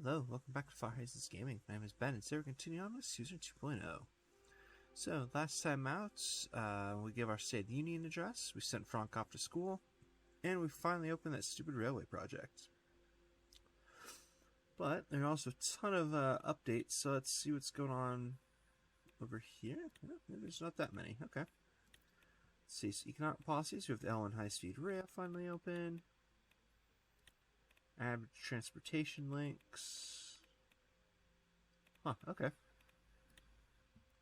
Hello, welcome back to Far Horizons Gaming. My name is Ben, and today we're continuing on with Suzerain 2.0. So, last time out, we gave our State of the Union address, we sent Frank off to school, and we finally opened that stupid railway project. But there are also a ton of updates, so let's see what's going on over here. Maybe there's not that many. Okay. Let's see, so economic policies, we have the L1 high-speed rail finally open. Average transportation links. Huh, okay.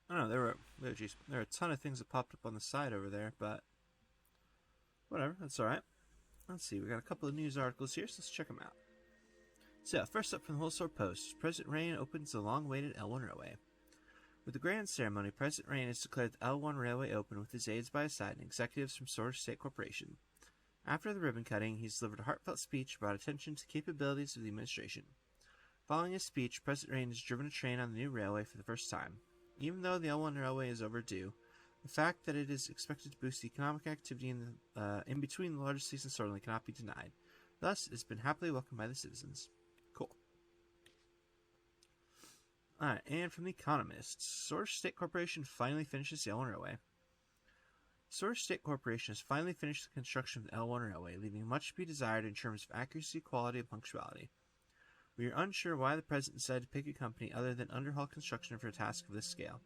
I don't know, there are a ton of things that popped up on the side over there, but whatever, that's alright. Let's see, we got a couple of news articles here, so let's check them out. So, first up from the Wholesale Post, President Rain opens the long-awaited L1 Railway. With the grand ceremony, President Rain has declared the L1 Railway open with his aides by his side and executives from Source State Corporation. After the ribbon cutting, he's delivered a heartfelt speech about attention to the capabilities of the administration. Following his speech, President Rain has driven a train on the new railway for the first time. Even though the L1 Railway is overdue, the fact that it is expected to boost the economic activity in between the largest cities in Sorley cannot be denied. Thus, it's been happily welcomed by the citizens. Cool. Alright, and from The Economist, Source State Corporation finally finishes the L1 Railway. Source State Corporation has finally finished the construction of the L1 Railway, leaving much to be desired in terms of accuracy, quality, and punctuality. We are unsure why the President decided to pick a company other than Underhaul Construction for a task of this scale.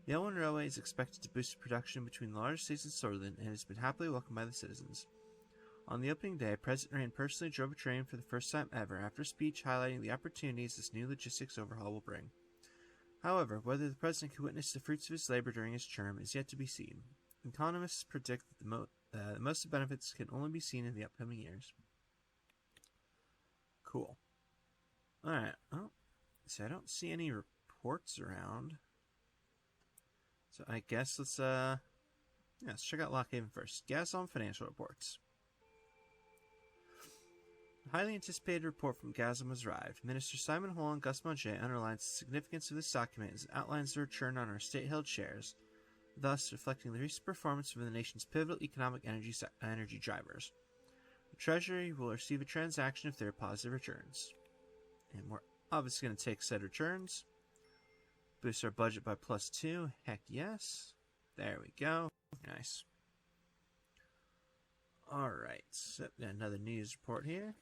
The L1 Railway is expected to boost production between the largest cities in Sorley and has been happily welcomed by the citizens. On the opening day, President Rain personally drove a train for the first time ever after a speech highlighting the opportunities this new logistics overhaul will bring. However, whether the President could witness the fruits of his labor during his term is yet to be seen. Economists predict that most of the benefits can only be seen in the upcoming years. Cool. Alright, oh, so I don't see any reports around. So I guess let's check out Lockhaven first. Gazom Financial Reports. A highly anticipated report from Gazom has arrived. Minister Simon Hole and Gus Monget underlines the significance of this document as it outlines the return on our state-held shares, thus reflecting the recent performance of the nation's pivotal economic energy drivers. The Treasury will receive a transaction if there are positive returns. And we're obviously going to take said returns. Boost our budget by +2. Heck yes. There we go. Nice. Alright, so another news report here.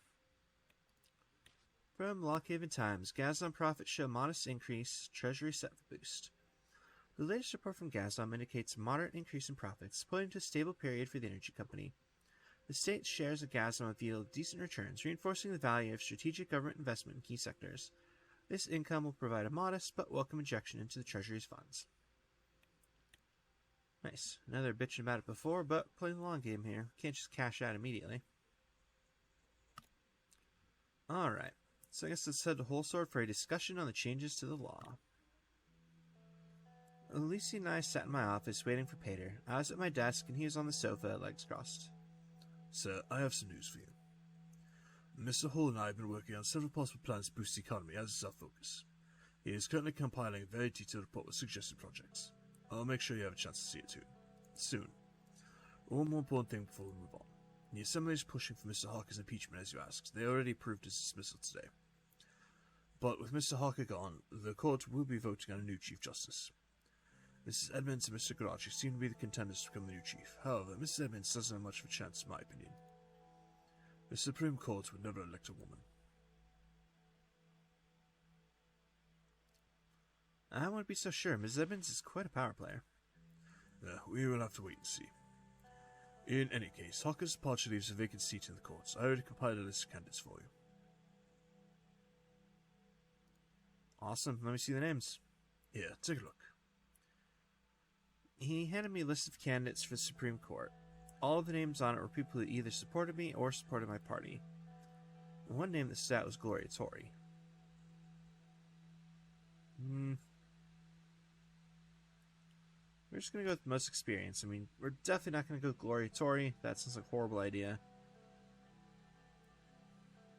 From Lockhaven Times, Gazom profits show modest increase, Treasury set for boost. The latest report from Gazom indicates a moderate increase in profits, pointing to a stable period for the energy company. The state's shares of Gazom have yielded decent returns, reinforcing the value of strategic government investment in key sectors. This income will provide a modest but welcome injection into the Treasury's funds. Nice. Another bitching about it before, but playing the long game here. Can't just cash out immediately. Alright, so I guess let's head to Wholesale for a discussion on the changes to the law. Alicia and I sat in my office waiting for Peter. I was at my desk and he was on the sofa, legs crossed. Sir, I have some news for you. Mr. Hall and I have been working on several possible plans to boost the economy as is our focus. He is currently compiling a very detailed report with suggested projects. I'll make sure you have a chance to see it soon. One more important thing before we move on. The Assembly is pushing for Mr. Harker's impeachment, as you asked. They already approved his dismissal today. But with Mr. Harker gone, the court will be voting on a new Chief Justice. Mrs. Edmonds and Mr. Garachi seem to be the contenders to become the new chief. However, Mrs. Edmonds doesn't have much of a chance in my opinion. The Supreme Court would never elect a woman. I wouldn't be so sure. Mrs. Edmonds is quite a power player. We will have to wait and see. In any case, Harker's departure leaves a vacant seat in the courts. I already compiled a list of candidates for you. Awesome. Let me see the names. Here, take a look. He handed me a list of candidates for the Supreme Court. All of the names on it were people that either supported me or supported my party. And one name that stood out was Gloria Torrey. We're just going to go with the most experience. I mean, we're definitely not going to go with Gloria Torrey. That sounds like a horrible idea.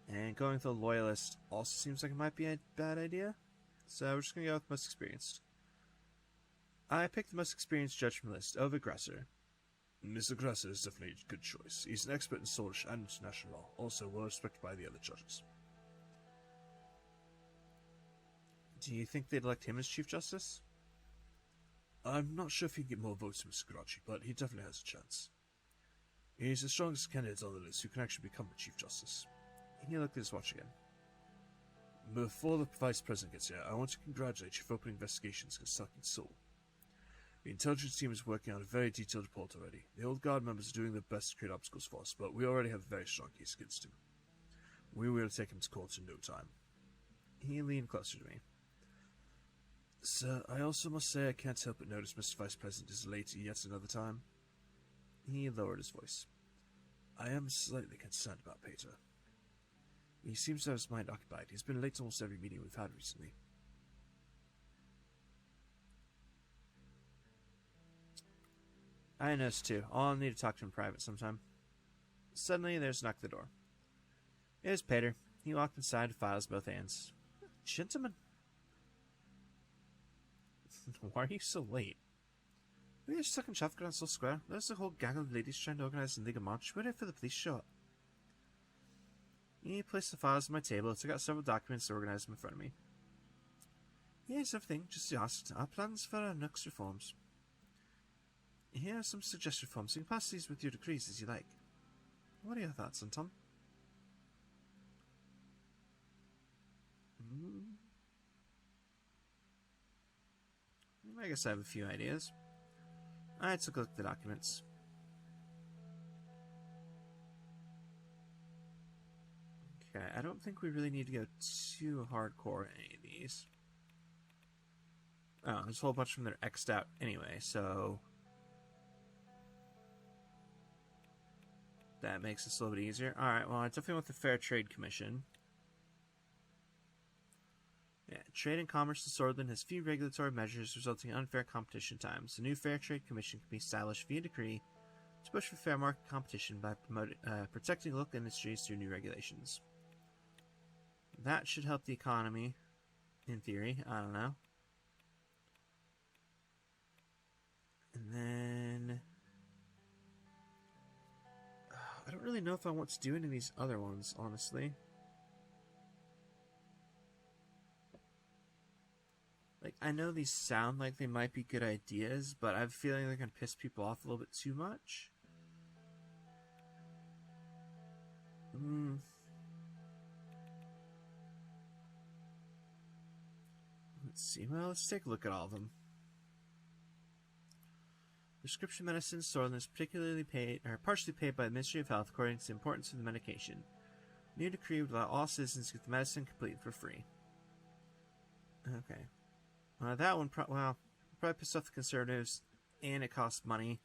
And going with a loyalist also seems like it might be a bad idea. So we're just going to go with most experienced. I picked the most experienced judge from the list, Ove Gresser. Mr. Gresser is definitely a good choice. He's an expert in Swedish and international law, also well respected by the other judges. Do you think they'd elect him as Chief Justice? I'm not sure if he'd get more votes than Mr. Karachi, but he definitely has a chance. He's the strongest candidate on the list who can actually become the Chief Justice. He looked at his watch again. Before the Vice President gets here, I want to congratulate you for opening investigations against Sucking Soul. The intelligence team is working on a very detailed report already. The old guard members are doing their best to create obstacles for us, but we already have a very strong case against him. We will take him to court in no time. He leaned closer to me. Sir, I also must say I can't help but notice Mr. Vice President is late yet another time. He lowered his voice. I am slightly concerned about Peter. He seems to have his mind occupied. He's been late to almost every meeting we've had recently. I noticed too. I'll need to talk to him in private sometime. Suddenly, there's a knock at the door. It was Peter. He walked inside with files in both hands. Gentlemen. Why are you so late? We are stuck in Trafalgar South Square. There's a whole gang of ladies trying to organize a legal march. We're ready for the police show up. He placed the files on my table, took out several documents to organize them in front of me. Here's everything, just as you asked. Our plans for our next reforms. Here are some suggested reforms. You can pass these with your decrees as you like. What are your thoughts on Tom? I guess I have a few ideas. I took a look at the documents. Okay, I don't think we really need to go too hardcore in any of these. Oh, there's a whole bunch of them that are X'd out anyway, so that makes this a little bit easier. Alright, well, I definitely want the Fair Trade Commission. Yeah, trade and commerce in Swordland has few regulatory measures resulting in unfair competition times. The new Fair Trade Commission can be established via decree to push for fair market competition by protecting local industries through new regulations. That should help the economy, in theory. I don't know. And then I don't really know if I want to do any of these other ones, honestly. Like, I know these sound like they might be good ideas, but I have a feeling they're going to piss people off a little bit too much. Let's see. Well, let's take a look at all of them. Prescription medicine Swordland is particularly paid, or partially paid by the Ministry of Health according to the importance of the medication. New decree would allow all citizens to get the medicine completely for free. Okay. That one, probably pissed off the Conservatives, and it costs money.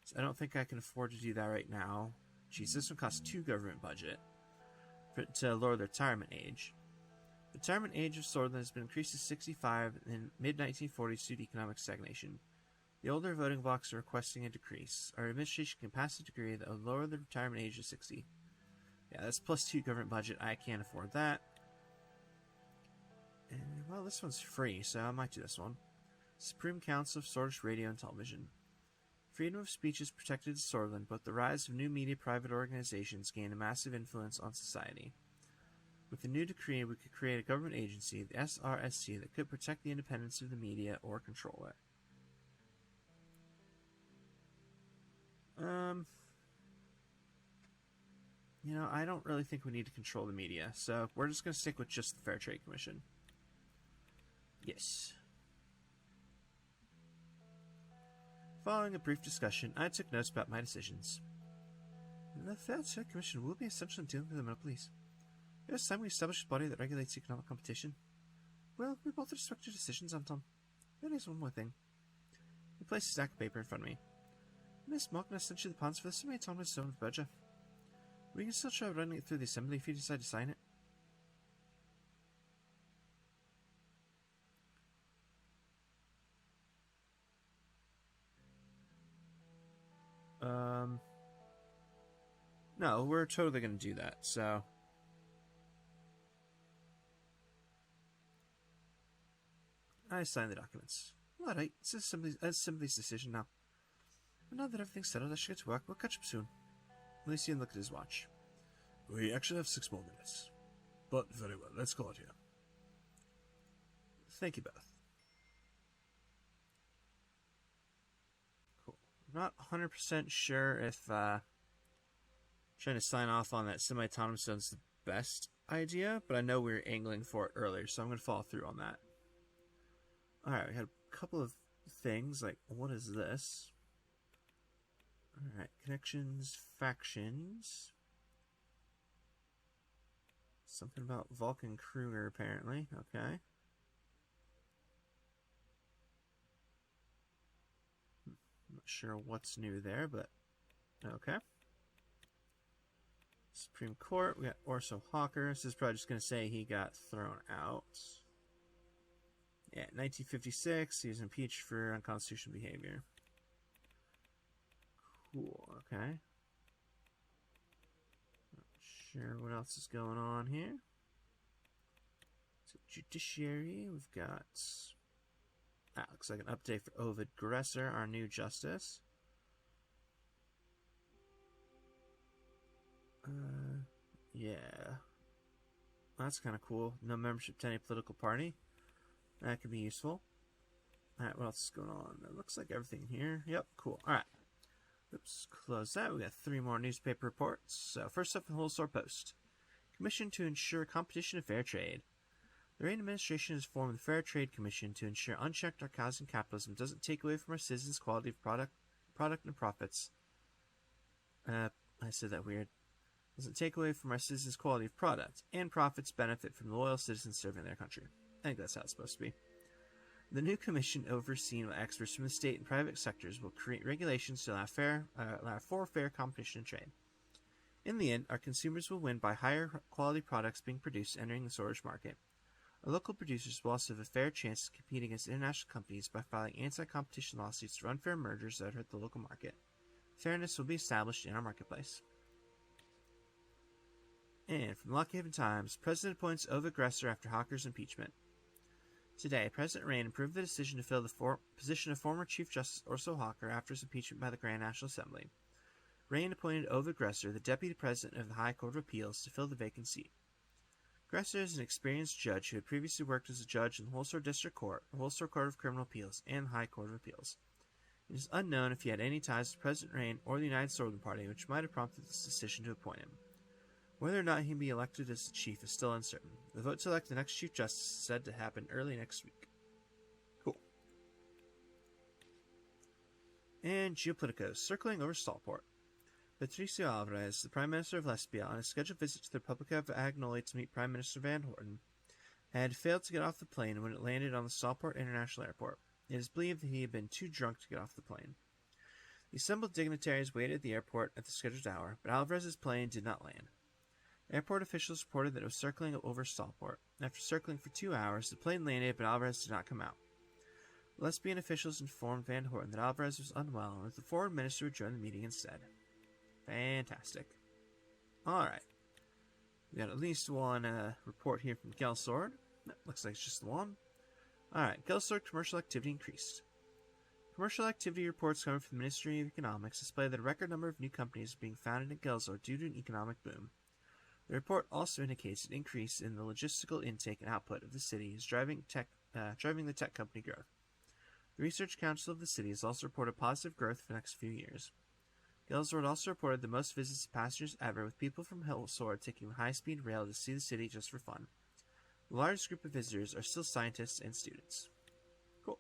So I don't think I can afford to do that right now. Geez, this one costs 2 government budget to lower the retirement age. The retirement age of Swordland has been increased to 65 in mid-1940s due to economic stagnation. The older voting blocs are requesting a decrease. Our administration can pass a decree that will lower the retirement age to 60. Yeah, that's plus 2 government budget. I can't afford that. And, well, this one's free, so I might do this one. Supreme Council of Swordish Radio and Television. Freedom of speech is protected in Swordland, but the rise of new media private organizations gain a massive influence on society. With the new decree, we could create a government agency, the SRSC, that could protect the independence of the media or control it. You know, I don't really think we need to control the media, so we're just going to stick with just the Fair Trade Commission. Yes. Following a brief discussion, I took notes about my decisions. The Fair Trade Commission will be essential in dealing with the monopolies. It is time we establish a body that regulates economic competition. Well, we both respect your decisions, Anton. There is one more thing. He placed a stack of paper in front of me. Miss Morgan has sent you the plans for the semi-autonomous zone of Berger. We can still try running it through the assembly if you decide to sign it. No, we're totally going to do that, so I signed the documents. Alright, it's Assembly's decision now. But now that everything's settled, I should get to work. We'll catch up soon. Lucian looked at his watch. We actually have 6 more minutes. But very well, let's call it here. Thank you both. Cool. I'm not 100% sure if trying to sign off on that semi-autonomous zone's the best idea, but I know we were angling for it earlier, so I'm going to follow through on that. Alright, we had a couple of things, like, what is this? Alright, connections, factions. Something about Vulcan Kruger, apparently. Okay. I'm not sure what's new there, but okay. Supreme Court, we got Orso Hawker. This is probably just going to say he got thrown out. Yeah, 1956, he was impeached for unconstitutional behavior. Cool, okay. Not sure what else is going on here. So, Judiciary, we've got... looks like an update for Ovid Gresser, our new justice. Yeah. That's kind of cool. No membership to any political party. That could be useful. Alright, what else is going on? It looks like everything here. Yep, cool. Alright. Oops, close that. We got 3 more newspaper reports. So, first up, the Wholesale Post. Commission to ensure competition and fair trade. The Reign administration has formed the Fair Trade Commission to ensure unchecked narcotic capitalism doesn't take away from our citizens' quality of product and profits. I said that weird. Doesn't take away from our citizens' quality of product, and profits benefit from the loyal citizens serving their country. I think that's how it's supposed to be. The new commission, overseen by experts from the state and private sectors, will create regulations to allow for fair competition and trade. In the end, our consumers will win by higher quality products being produced entering the storage market. Our local producers will also have a fair chance to compete against international companies by filing anti-competition lawsuits for unfair mergers that hurt the local market. Fairness will be established in our marketplace. And from Lockhaven Times, President appoints Ovid Gresser after Hawker's impeachment. Today, President Rain approved the decision to fill the position of former Chief Justice Orso Hawker after his impeachment by the Grand National Assembly. Rain appointed Ovid Gresser, the Deputy President of the High Court of Appeals, to fill the vacant seat. Gresser is an experienced judge who had previously worked as a judge in the Wholesale District Court, the Wholesale Court of Criminal Appeals, and the High Court of Appeals. It is unknown if he had any ties to President Rain or the United Southern Party, which might have prompted this decision to appoint him. Whether or not he can be elected as the chief is still uncertain. The vote to elect the next Chief Justice is said to happen early next week. Cool. And Geopolitico, circling over Stallport. Patricio Alvarez, the Prime Minister of Lesbia, on a scheduled visit to the Republic of Agnoy to meet Prime Minister Van Horten, had failed to get off the plane when it landed on the Stallport International Airport. It is believed that he had been too drunk to get off the plane. The assembled dignitaries waited at the airport at the scheduled hour, but Alvarez's plane did not land. Airport officials reported that it was circling over Stallport. After circling for 2 hours, the plane landed, but Alvarez did not come out. Lesbian officials informed Van Horten that Alvarez was unwell and that the foreign minister would join the meeting instead. Fantastic. Alright. We got at least one report here from Gelsord. Looks like it's just the one. Alright, Gelsord commercial activity increased. Commercial activity reports coming from the Ministry of Economics display that a record number of new companies are being founded in Gelsord due to an economic boom. The report also indicates an increase in the logistical intake and output of the city is driving the tech company growth. The Research Council of the city has also reported positive growth for the next few years. Gelsord also reported the most visits to passengers ever, with people from Hillsord taking high-speed rail to see the city just for fun. The largest group of visitors are still scientists and students. Cool.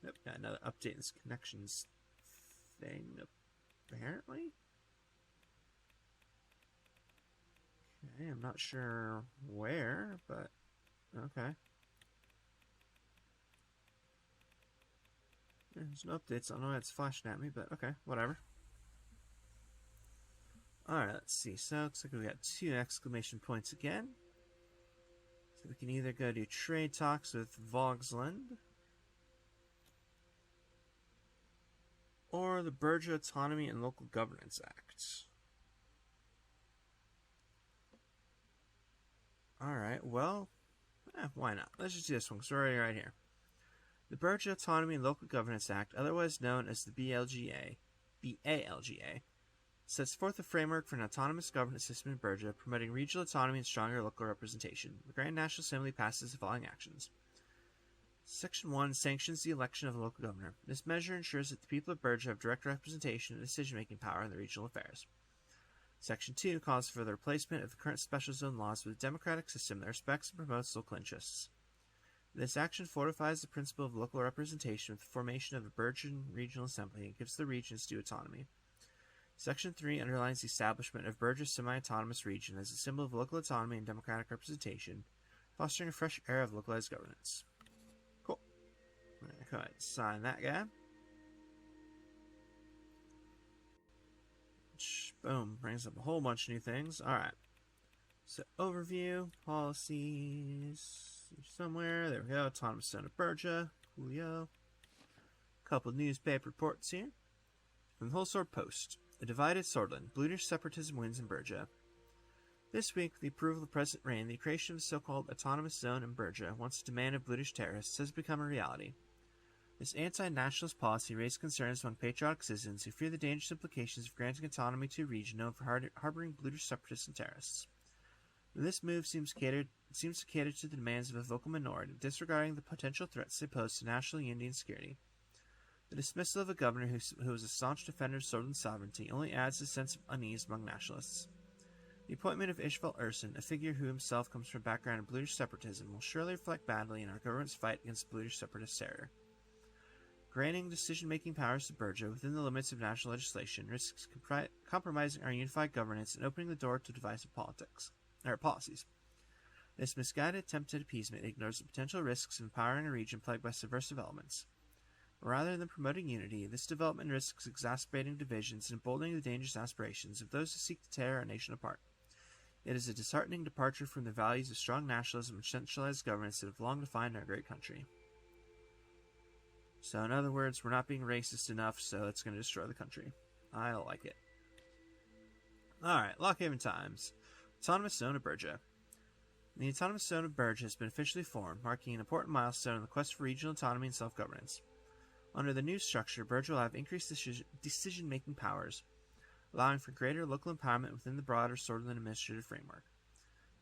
Yep, got another update in this connections thing, apparently. Okay, I'm not sure where, but okay. There's no updates. I don't know why it's flashing at me, but okay, whatever. Alright, let's see. So, looks like we got 2 exclamation points again. So we can either go do trade talks with Valgsland, or the Berger Autonomy and Local Governance Act. Alright, well, why not? Let's just do this one, because we're already right here. The Berger Autonomy and Local Governance Act, otherwise known as the BALGA, sets forth a framework for an autonomous governance system in Berger, promoting regional autonomy and stronger local representation. The Grand National Assembly passes the following actions. Section 1 sanctions the election of a local governor. This measure ensures that the people of Berge have direct representation and decision-making power in the regional affairs. Section 2 calls for the replacement of the current special zone laws with a democratic system that respects and promotes local interests. This action fortifies the principle of local representation with the formation of the Bergen Regional Assembly and gives the regions due autonomy. Section 3 underlines the establishment of Berge's semi-autonomous region as a symbol of local autonomy and democratic representation, fostering a fresh era of localized governance. Cool. Go ahead and sign that guy. Which, boom, brings up a whole bunch of new things. Alright. So, overview, policies, somewhere. There we go. Autonomous Zone of Berge. Coolio. Couple newspaper reports here. From the Whole Sword Post. A divided Swordland. Bludish separatism wins in Berge. This week, the approval of President Rain, the creation of the so-called Autonomous Zone in Berge, once a demand of Bludish terrorists, has become a reality. This anti-nationalist policy raised concerns among patriotic citizens who fear the dangerous implications of granting autonomy to a region known for harboring Bludish separatists and terrorists. This move seems to cater to the demands of a vocal minority, disregarding the potential threats they pose to national unity and security. The dismissal of a governor who is a staunch defender of Swordland sovereignty only adds a sense of unease among nationalists. The appointment of Ishval Urson, a figure who himself comes from a background of Bludish separatism, will surely reflect badly in our government's fight against Bludish separatist terror. Granting decision-making powers to Berge within the limits of national legislation risks compromising our unified governance and opening the door to divisive policies. This misguided attempt at appeasement ignores the potential risks of empowering a region plagued by subversive elements. Rather than promoting unity, this development risks exacerbating divisions and emboldening the dangerous aspirations of those who seek to tear our nation apart. It is a disheartening departure from the values of strong nationalism and centralized governance that have long defined our great country. So, in other words, we're not being racist enough, so it's going to destroy the country. I like it. Alright, Lockhaven Times. Autonomous Zone of Berge. The Autonomous Zone of Berge has been officially formed, marking an important milestone in the quest for regional autonomy and self-governance. Under the new structure, Berge will have increased decision-making powers, allowing for greater local empowerment within the broader Swordland administrative framework.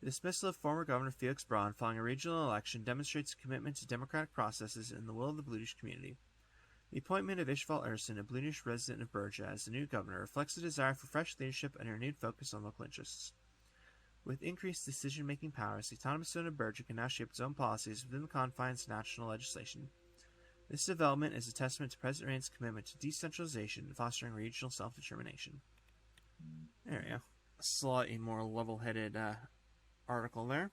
The dismissal of former Governor Felix Braun following a regional election demonstrates a commitment to democratic processes and the will of the Bludish community. The appointment of Ishval Urson, a Bludish resident of Berge, as the new governor reflects a desire for fresh leadership and a renewed focus on local interests. With increased decision-making powers, the Autonomous Zone of Berge can now shape its own policies within the confines of national legislation. This development is a testament to President Rain's commitment to decentralization and fostering regional self-determination. There we go. A slightly more level-headed article there.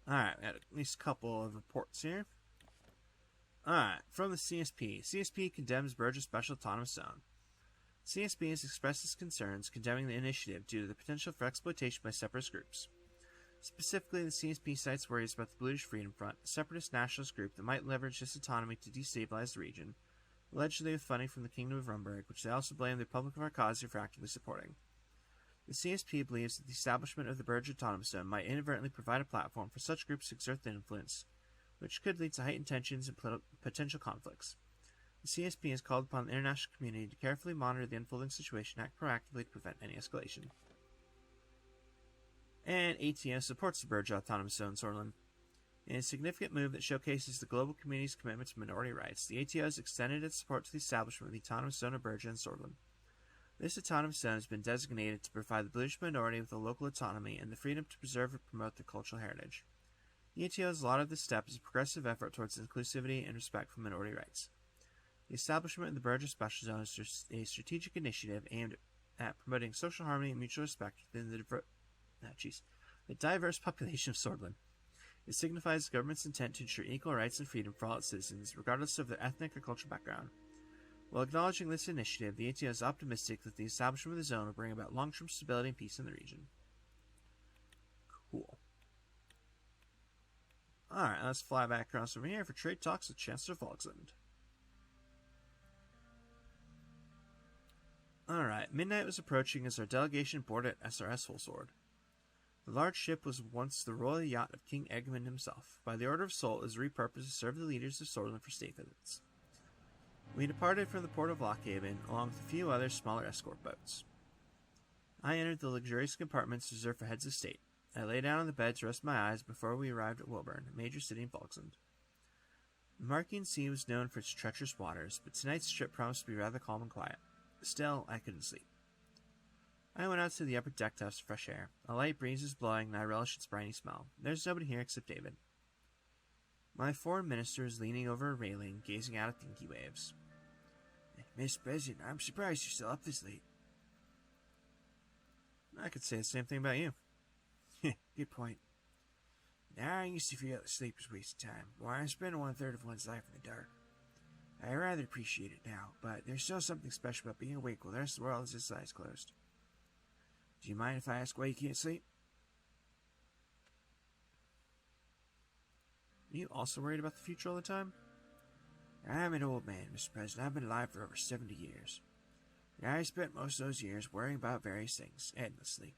Alright, we got at least a couple of reports here. Alright, from the CSP. CSP condemns Berge's Special Autonomous Zone. CSP has expressed its concerns condemning the initiative due to the potential for exploitation by separatist groups. Specifically, the CSP cites worries about the Bludish Freedom Front, a separatist nationalist group that might leverage this autonomy to destabilize the region, allegedly with funding from the Kingdom of Rumberg, which they also blame the Republic of Arcasia for actively supporting. The CSP believes that the establishment of the Berge Autonomous Zone might inadvertently provide a platform for such groups to exert their influence, which could lead to heightened tensions and potential conflicts. The CSP has called upon the international community to carefully monitor the unfolding situation and act proactively to prevent any escalation. And ATO supports the Berge Autonomous Zone Swordland. In a significant move that showcases the global community's commitment to minority rights, the ATO has extended its support to the establishment of the Autonomous Zone of Berge and Swordland. This autonomous zone has been designated to provide the Bludish minority with a local autonomy and the freedom to preserve and promote their cultural heritage. The ATO has lauded this step as a progressive effort towards inclusivity and respect for minority rights. The establishment of the Berge Special Zone is a strategic initiative aimed at promoting social harmony and mutual respect within the diverse population of Swordland. It signifies the government's intent to ensure equal rights and freedom for all its citizens, regardless of their ethnic or cultural background. While acknowledging this initiative, the ATO is optimistic that the establishment of the zone will bring about long-term stability and peace in the region. Cool. Alright, let's fly back across over here for trade talks with Chancellor Valgsland. Alright, midnight was approaching as our delegation boarded SRS Whole Sword. The large ship was once the royal yacht of King Egamond himself. By the order of Sol, it was repurposed to serve the leaders of Swordland for state visits. We departed from the port of Lockhaven, along with a few other smaller escort boats. I entered the luxurious compartments reserved for heads of state. I lay down on the bed to rest my eyes before we arrived at Wilburn, a major city in Valgsland. The Markian Sea was known for its treacherous waters, but tonight's trip promised to be rather calm and quiet. Still, I couldn't sleep. I went out to the upper deck to have some fresh air. A light breeze was blowing, and I relished its briny smell. There's nobody here except David. My foreign minister is leaning over a railing, gazing out at the inky waves. Mr. President, I'm surprised you're still up this late. I could say the same thing about you. Good point. Now I used to feel that sleep was wasting time. Why I'm spending 1/3 of one's life in the dark. I rather appreciate it now, but there's still something special about being awake while the rest of the world has its eyes closed. Do you mind if I ask why you can't sleep? Are you also worried about the future all the time? I'm an old man, Mr. President. I've been alive for over 70 years. And I spent most of those years worrying about various things, endlessly.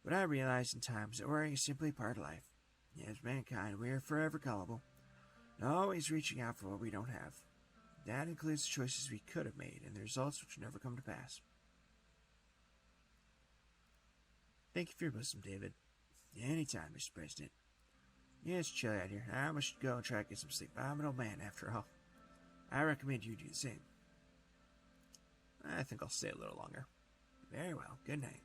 But I realized in times that worrying is simply part of life. As mankind, we are forever gullible, and always reaching out for what we don't have. That includes the choices we could have made, and the results which never come to pass. Thank you for your wisdom, David. Anytime, Mr. President. Yeah, it's chilly out here. I must go and try to get some sleep. I'm an old man, after all. I recommend you do the same. I think I'll stay a little longer. Very well. Good night.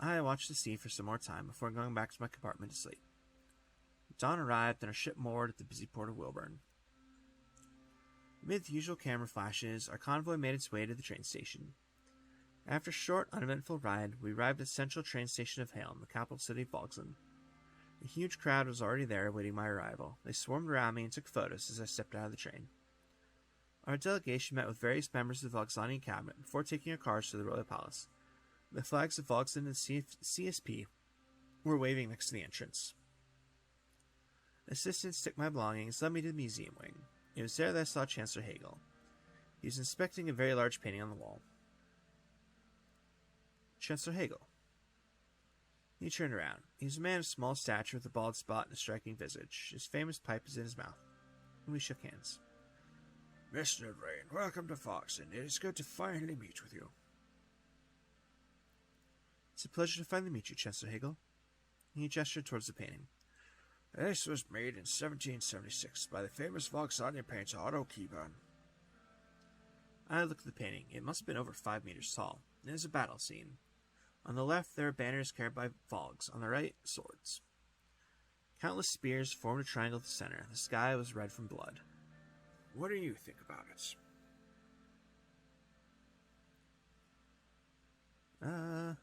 I watched the sea for some more time before going back to my compartment to sleep. Dawn arrived and our ship moored at the busy port of Wilburn. Amid the usual camera flashes, our convoy made its way to the train station. After a short, uneventful ride, we arrived at the central train station of Helm, the capital city of Valgsland. A huge crowd was already there awaiting my arrival. They swarmed around me and took photos as I stepped out of the train. Our delegation met with various members of the Valgslandian cabinet before taking our cars to the royal palace. The flags of Valgsland and CSP were waving next to the entrance. Assistants took my belongings and led me to the museum wing. It was there that I saw Chancellor Hagel. He was inspecting a very large painting on the wall. Chancellor Hagel. He turned around. He was a man of small stature with a bald spot and a striking visage. His famous pipe was in his mouth. And we shook hands. Mr. Rain, welcome to Valgsland. It is good to finally meet with you. It's a pleasure to finally meet you, Chancellor Hagel. He gestured towards the painting. This was made in 1776 by the famous Valgslandian painter Otto Keyburn. I looked at the painting. It must have been over 5 meters tall. It is a battle scene. On the left, there are banners carried by Valgs. On the right, swords. Countless spears formed a triangle at the center. The sky was red from blood. What do you think about it? I'm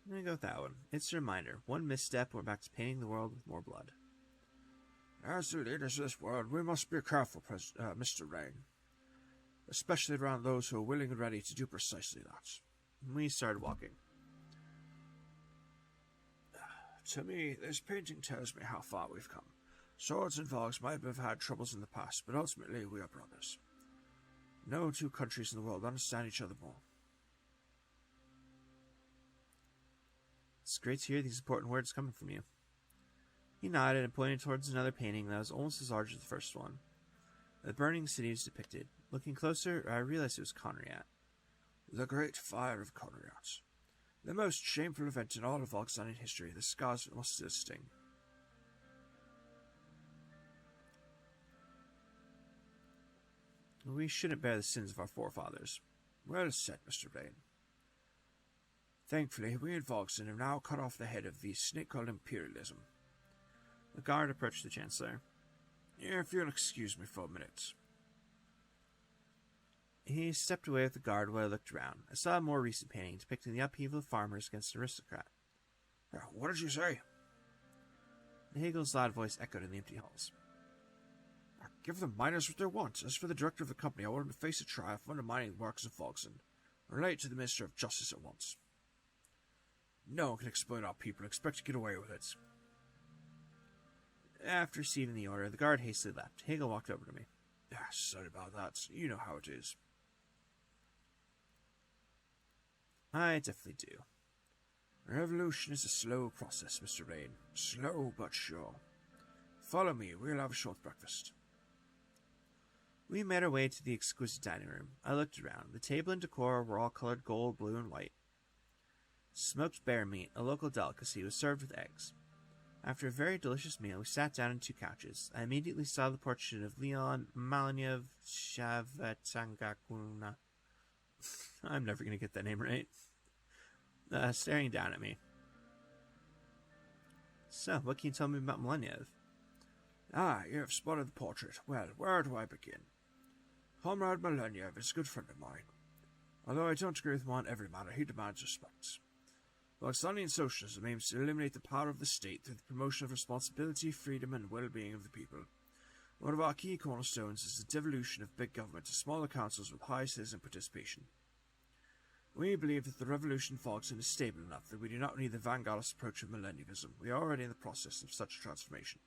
gonna go with that one. It's a reminder. One misstep, we're back to painting the world with more blood. As the leaders of this world, we must be careful, Mr. Rain. Especially around those who are willing and ready to do precisely that. We started walking. To me, this painting tells me how far we've come. Swords and Valgs might have had troubles in the past, but ultimately we are brothers. No two countries in the world understand each other more. It's great to hear these important words coming from you. He nodded and pointed towards another painting that was almost as large as the first one. The burning city was depicted. Looking closer, I realized it was Conriat. The Great Fire of Conriat. The most shameful event in all of Valgslandian history. The scars must still sting. We shouldn't bear the sins of our forefathers. Well said, Mr. Blaine. Thankfully, we in Valgsland have now cut off the head of the snake called imperialism. The guard approached the Chancellor. If you'll excuse me for a minute. He stepped away with the guard while I looked around. I saw a more recent painting depicting the upheaval of farmers against an aristocrat. What did you say? Hagel's loud voice echoed in the empty halls. Give the miners what they want. As for the director of the company, I want him to face a trial for undermining the works of Valgsland. Relate to the Minister of Justice at once. No one can exploit our people and expect to get away with it. After receiving the order, the guard hastily left. Hagel walked over to me. Sorry about that. You know how it is. I definitely do. Revolution is a slow process, Mr. Rain. Slow but sure. Follow me. We'll have a short breakfast. We made our way to the exquisite dining room. I looked around. The table and decor were all colored gold, blue, and white. Smoked bear meat, a local delicacy, was served with eggs. After a very delicious meal, we sat down on 2 couches. I immediately saw the portrait of Leon Malonyev Shavetangakuna. I'm never going to get that name right. Staring down at me. So, what can you tell me about Malonyev? Ah, you have spotted the portrait. Well, where do I begin? Comrade Malonyev is a good friend of mine. Although I don't agree with him on every matter, he demands respect. Valgslandian socialism aims to eliminate the power of the state through the promotion of responsibility, freedom, and well-being of the people. One of our key cornerstones is the devolution of big government to smaller councils with high citizen participation. We believe that the revolution in Valgsland is stable enough that we do not need the vanguardist approach of millennialism. We are already in the process of such a transformation.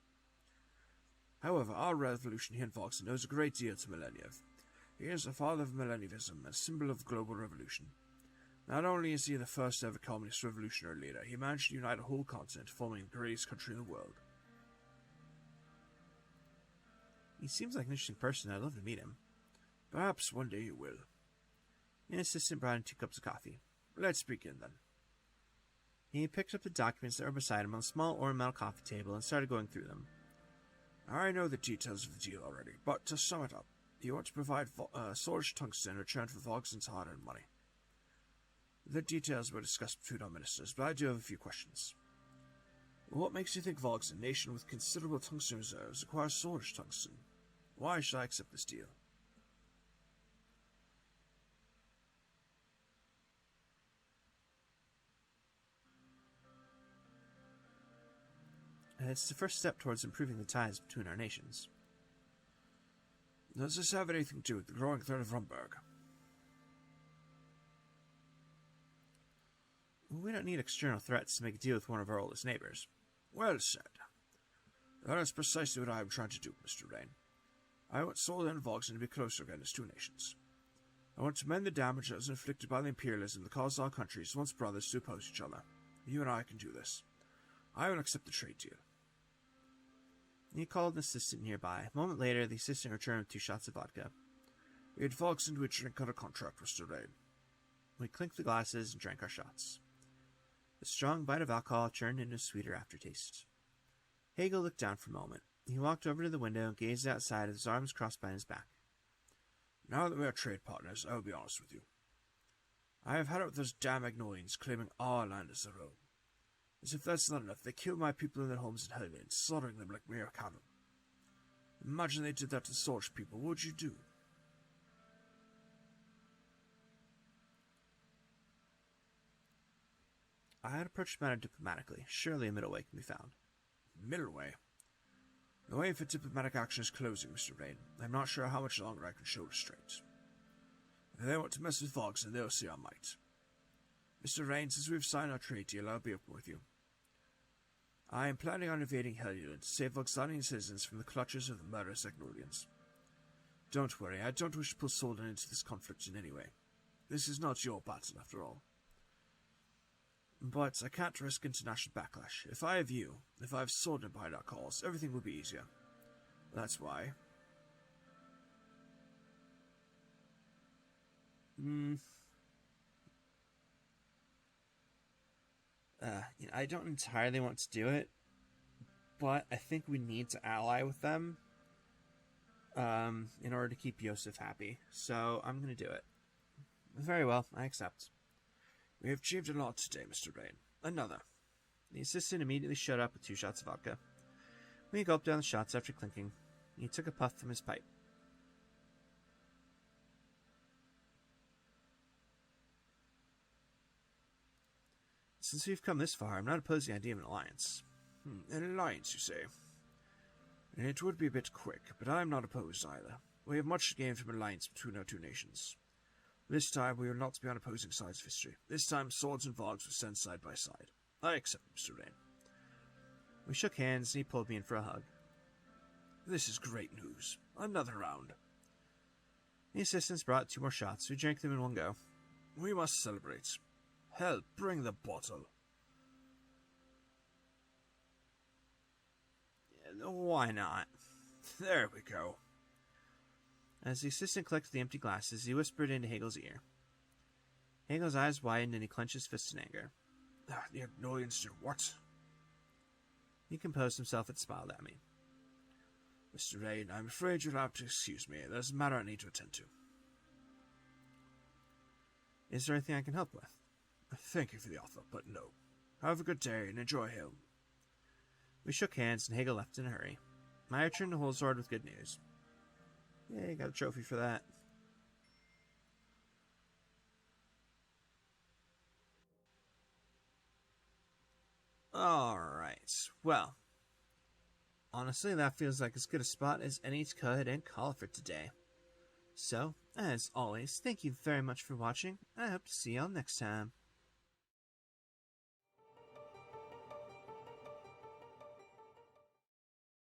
However, our revolution here in Valgsland owes a great deal to Malonyev. He is the father of millennialism, a symbol of global revolution. Not only is he the first ever communist revolutionary leader, he managed to unite a whole continent, forming the greatest country in the world. He seems like an interesting person. I'd love to meet him. Perhaps one day you will. An assistant brought in 2 cups of coffee. Let's begin then. He picked up the documents that were beside him on a small ornamental coffee table and started going through them. I know the details of the deal already, but to sum it up, you want to provide Sorge tungsten in return for Valgsland's hard-earned money. The details were discussed between our ministers, but I do have a few questions. What makes you think Valgsland, a nation with considerable tungsten reserves, requires Sorge tungsten? Why should I accept this deal? It's the first step towards improving the ties between our nations. Does this have anything to do with the growing threat of Rumberg? We don't need external threats to make a deal with one of our oldest neighbors. Well said. That is precisely what I am trying to do, Mr. Rain. I want Solon and Valgsland to be closer again as 2 nations. I want to mend the damage that was inflicted by the imperialism that caused our countries, once brothers, to oppose each other. You and I can do this. I will accept the trade deal. He called an assistant nearby. A moment later, the assistant returned with 2 shots of vodka. We had Valgsland to drink under contract, Mr. Rain. We clinked the glasses and drank our shots. The strong bite of alcohol turned into a sweeter aftertaste. Hegel looked down for a moment. He walked over to the window and gazed outside with his arms crossed behind his back. Now that we are trade partners, I will be honest with you. I have had it with those damn Agnolians claiming our land as their own. As if that's not enough, they kill my people in their homes in Helliland, slaughtering them like mere cattle. Imagine they did that to the Sorge people. What would you do? I had approached the matter diplomatically. Surely a middle way can be found. Middle way? The way for diplomatic action is closing, Mr. Rain. I'm not sure how much longer I can show restraint. If they want to mess with Valgsland, they'll see I might. Mr. Rain, since we've signed our trade deal, I'll be open with you. I am planning on invading Helluland to save Valgslandian citizens from the clutches of the murderous Agnolians. Don't worry, I don't wish to pull Soldan into this conflict in any way. This is not your battle, after all. But I can't risk international backlash. If I have you, if I have Soldan behind our cause, everything will be easier. That's why. I don't entirely want to do it, but I think we need to ally with them in order to keep Yosef happy. So I'm going to do it. Very well, I accept. We have achieved a lot today, Mr. Rain. Another. The assistant immediately showed up with 2 shots of vodka. We gulped down the shots after clinking. He took a puff from his pipe. Since we've come this far, I'm not opposed to the idea of an alliance. An alliance, you say? It would be a bit quick, but I'm not opposed either. We have much to gain from an alliance between our 2 nations. This time we will not be on opposing sides of history. This time swords and Vogs will stand side by side. I accept, Mr. Rain. We shook hands and he pulled me in for a hug. This is great news. Another round. The assistants brought 2 more shots. We drank them in one go. We must celebrate. Hell, bring the bottle. Why not? There we go. As the assistant collected the empty glasses, he whispered into Hagel's ear. Hagel's eyes widened and he clenched his fist in anger. The annoyance, what? He composed himself and smiled at me. Mr. Rain, I'm afraid you'll have to excuse me. There's a matter I need to attend to. Is there anything I can help with? Thank you for the offer, but no. Have a good day and enjoy home. We shook hands and Hagel left in a hurry. I returned to Holzord with good news. Yay, got a trophy for that. Alright, well. Honestly, that feels like as good a spot as any to go ahead and call for today. So, as always, thank you very much for watching, and I hope to see y'all next time.